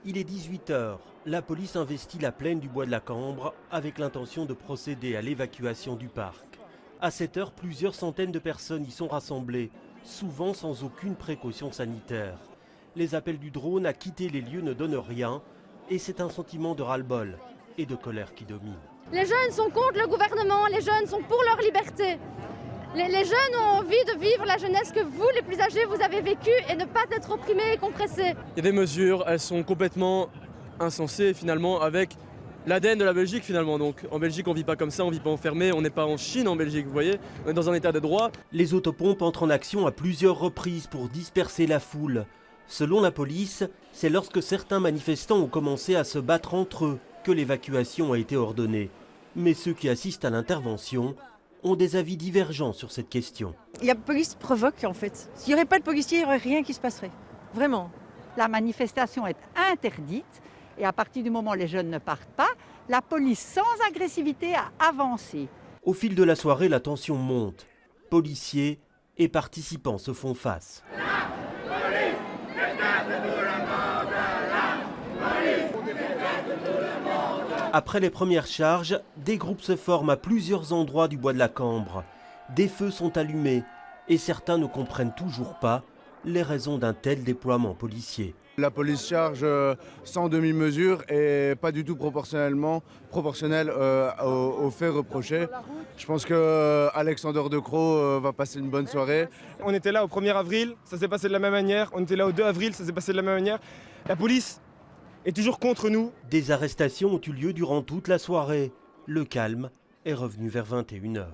Il est 18 h. La police investit la plaine du Bois de la Cambre avec l'intention de procéder à l'évacuation du parc. À cette heure, plusieurs centaines de personnes y sont rassemblées, souvent sans aucune précaution sanitaire. Les appels du drone à quitter les lieux ne donnent rien et c'est un sentiment de ras-le-bol et de colère qui domine. Les jeunes sont contre le gouvernement, les jeunes sont pour leur liberté. Les jeunes ont envie de vivre la jeunesse que vous, les plus âgés, vous avez vécue et ne pas être opprimés et compressés. Il y a des mesures, elles sont complètement insensées finalement avec l'ADN de la Belgique finalement. Donc en Belgique on ne vit pas comme ça, on ne vit pas enfermé, on n'est pas en Chine en Belgique, vous voyez. On est dans un état de droit. Les autopompes entrent en action à plusieurs reprises pour disperser la foule. Selon la police, c'est lorsque certains manifestants ont commencé à se battre entre eux que l'évacuation a été ordonnée. Mais ceux qui assistent à l'intervention ont des avis divergents sur cette question. La police provoque en fait. S'il n'y aurait pas de policiers, il n'y aurait rien qui se passerait. Vraiment. La manifestation est interdite et à partir du moment où les jeunes ne partent pas, la police sans agressivité a avancé. Au fil de la soirée, la tension monte. Policiers et participants se font face. Après les premières charges, des groupes se forment à plusieurs endroits du Bois de la Cambre. Des feux sont allumés et certains ne comprennent toujours pas les raisons d'un tel déploiement policier. La police charge sans demi-mesure et pas du tout proportionnelle aux faits reprochés. Je pense qu'Alexander De Croo va passer une bonne soirée. On était là au 1er avril, ça s'est passé de la même manière. On était là au 2 avril, ça s'est passé de la même manière. La police est toujours contre nous. Des arrestations ont eu lieu durant toute la soirée. Le calme est revenu vers 21 h.